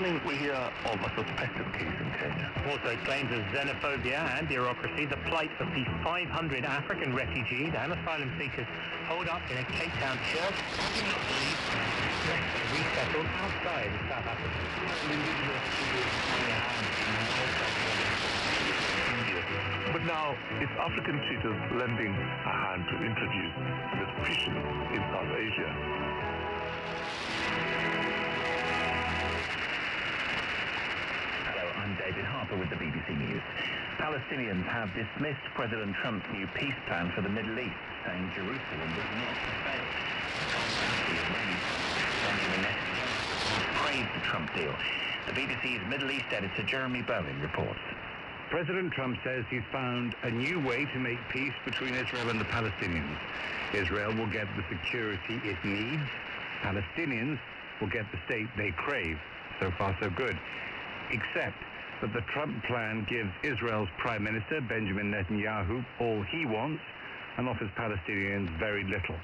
morning we hear of a suspected case in Kenya. Also claims of xenophobia and bureaucracy, the plight of the 500 African refugees and asylum seekers holed up in a Cape Town church, resettled outside of South Africa. But now it's African treaters lending a hand to introduce restrictions in South Asia. I'm David Harper with the BBC News. Palestinians have dismissed President Trump's new peace plan for the Middle East, saying Jerusalem was not to fail. Praised the Trump deal. The BBC's Middle East editor Jeremy Bowen reports. President Trump says he's found a new way to make peace between Israel and the Palestinians. Israel will get the security it needs. Palestinians will get the state they crave. So far, so good. Except that the Trump plan gives Israel's Prime Minister, Benjamin Netanyahu, all he wants and offers Palestinians very little.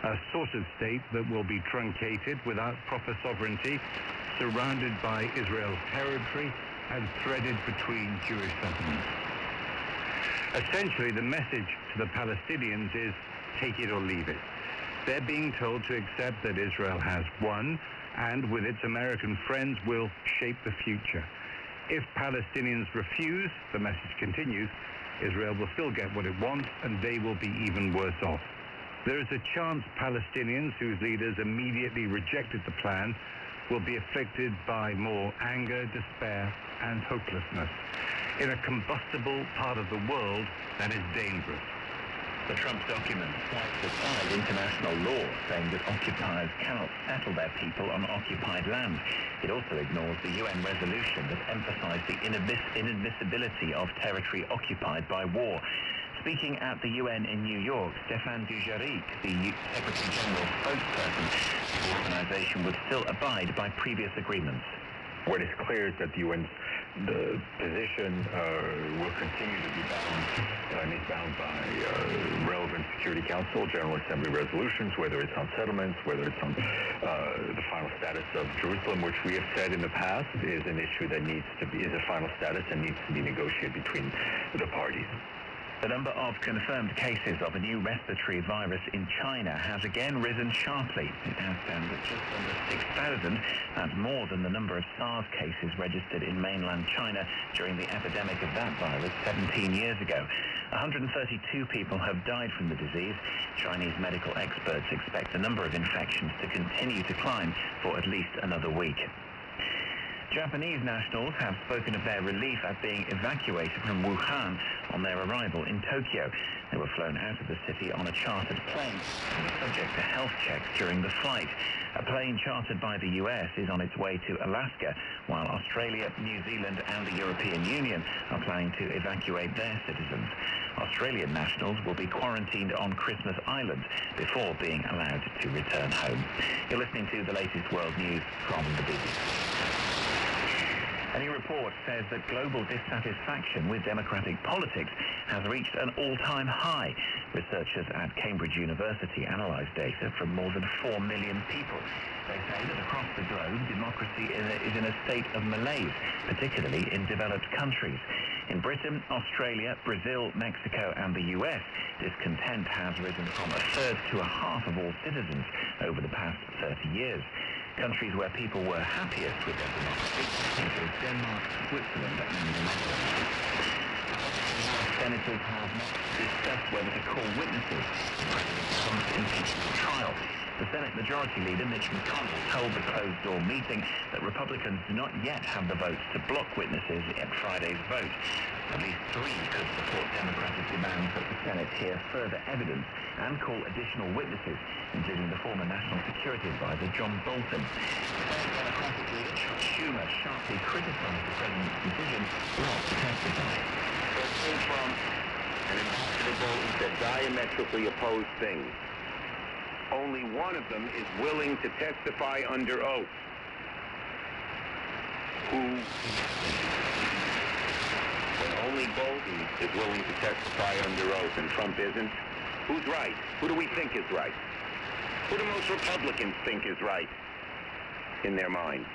A sort of state that will be truncated without proper sovereignty, surrounded by Israel's territory and threaded between Jewish settlements. Essentially, the message to the Palestinians is take it or leave it. They're being told to accept that Israel has won and with its American friends will shape the future. If Palestinians refuse, the message continues, Israel will still get what it wants and they will be even worse off. There is a chance Palestinians whose leaders immediately rejected the plan will be afflicted by more anger, despair and hopelessness. In a combustible part of the world that is dangerous. The Trump document swipes aside international law, saying that occupiers cannot settle their people on occupied land. It also ignores the UN resolution that emphasized the inadmissibility of territory occupied by war. Speaking at the UN in New York, Stéphane Dujarric, the Secretary General's spokesperson, the organization would still abide by previous agreements. What is clear is that the UN's position will continue to be bound, and is bound by relevant Security Council, General Assembly resolutions, whether it's on settlements, whether it's on the final status of Jerusalem, which we have said in the past is an issue that is a final status and needs to be negotiated between the parties. The number of confirmed cases of a new respiratory virus in China has again risen sharply. It now stands at just under 6,000. That's more than the number of SARS cases registered in mainland China during the epidemic of that virus 17 years ago. 132 people have died from the disease. Chinese medical experts expect the number of infections to continue to climb for at least another week. Japanese nationals have spoken of their relief at being evacuated from Wuhan on their arrival in Tokyo. They were flown out of the city on a chartered plane and were subject to health checks during the flight. A plane chartered by the US is on its way to Alaska, while Australia, New Zealand and the European Union are planning to evacuate their citizens. Australian nationals will be quarantined on Christmas Island before being allowed to return home. You're listening to the latest world news from the BBC. A new report says that global dissatisfaction with democratic politics has reached an all-time high. Researchers at Cambridge University analysed data from more than 4 million people. They say that across the globe, democracy is in a state of malaise, particularly in developed countries. In Britain, Australia, Brazil, Mexico and the US, discontent has risen from a third to a half of all citizens over the past 30 years. Countries where people were happiest with their democracy include Denmark, Switzerland and the Netherlands. Senators have not discussed whether to call witnesses in President Trump's impeachment trial. The Senate Majority Leader, Mitch McConnell, told the closed-door meeting that Republicans do not yet have the votes to block witnesses at Friday's vote. At least 3 could support Democratic demands that the Senate hear further evidence and call additional witnesses, including the former National Security Advisor, John Bolton. Senate Democratic Leader Chuck Schumer sharply criticized the president's decision not to testify. President Trump and Ambassador Bolton said diametrically opposed things. Only one of them is willing to testify under oath. When only Bolton is willing to testify under oath and Trump isn't, who's right? Who do we think is right? Who do most Republicans think is right in their minds?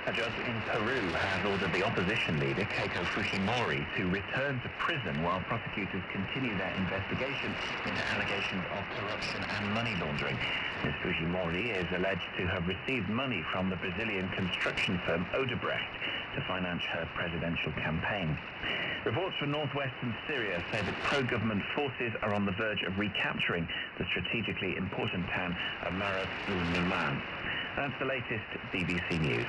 A judge in Peru has ordered the opposition leader, Keiko Fujimori, to return to prison while prosecutors continue their investigation into allegations of corruption and money laundering. Ms. Fujimori is alleged to have received money from the Brazilian construction firm Odebrecht to finance her presidential campaign. Reports from northwestern Syria say that pro-government forces are on the verge of recapturing the strategically important town of Marif al-Numan. That's the latest BBC News.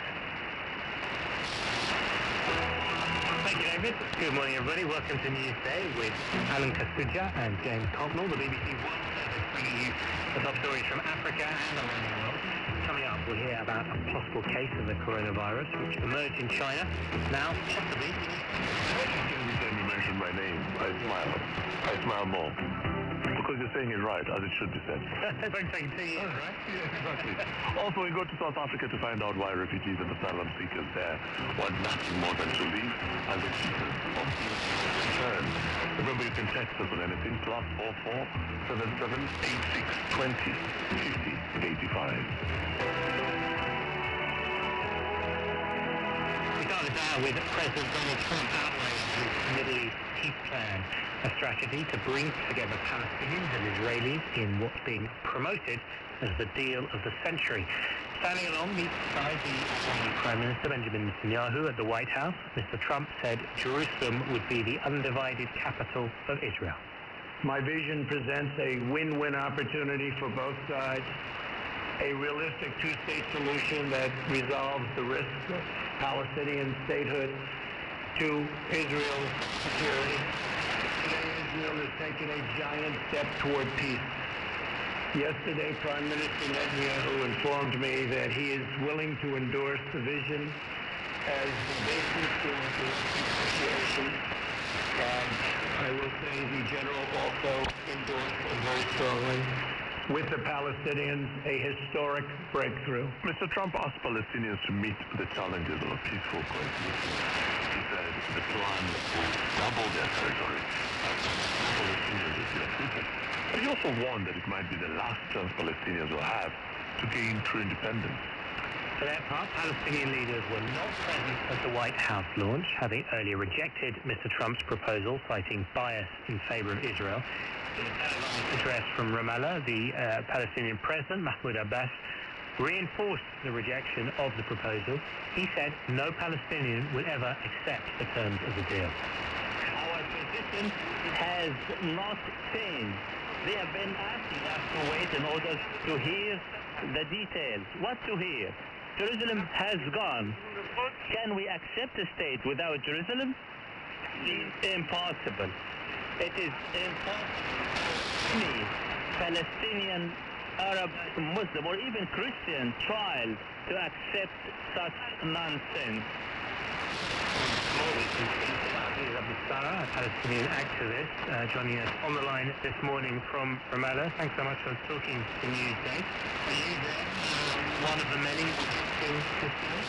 Thank you, David. Good morning, everybody. Welcome to Newsday with Alan Kasuja and James Cocknell, the BBC World Service, bringing you the top stories from Africa and around the world. Coming up, we'll hear about a possible case of the coronavirus which emerged in China. Now, possibly... Every time you mention my name, I smile. I smile more. Because you're saying it right, as it should be said. It's like saying 2 years, right? Yeah, exactly. Also, we go to South Africa to find out why refugees and asylum seekers there want nothing more than to leave as the cheapest of return. Remember, you can text us on anything, +44 77 86 20 50 85. We started now with President Donald Trump outlining his Middle East peace plan, a strategy to bring together Palestinians and Israelis in what's being promoted as the deal of the century. Standing alongside the Israeli Prime Minister Benjamin Netanyahu at the White House, Mr. Trump said Jerusalem would be the undivided capital of Israel. My vision presents a win-win opportunity for both sides, a realistic two-state solution that resolves the risks of Palestinian statehood to Israel's security. Today, Israel has taken a giant step toward peace. Yesterday, Prime Minister Netanyahu informed me that he is willing to endorse the vision as the basis for negotiations. I will say the general also endorsed it very strongly. With the Palestinians, a historic breakthrough. Mr. Trump asked Palestinians to meet the challenges of a peaceful coexistence. He said the plan will double their territory. Palestinians will be uprooted. But he also warned that it might be the last chance Palestinians will have to gain true independence. For their part, Palestinian leaders were not present at the White House launch, having earlier rejected Mr. Trump's proposal, citing bias in favor of Israel. In a televised address from Ramallah, the Palestinian president, Mahmoud Abbas, reinforced the rejection of the proposal. He said no Palestinian would ever accept the terms of the deal. Our position has not changed. They have been asking us to wait in order to hear the details. What to hear? Jerusalem has gone. Can we accept a state without Jerusalem? Impossible. It is impossible for any Palestinian, Arab, Muslim, or even Christian child to accept such nonsense. A Palestinian activist, joining us on the line this morning from Ramallah. Thanks so much for talking to Newsday. Are you there? One of the many rejecting this deal?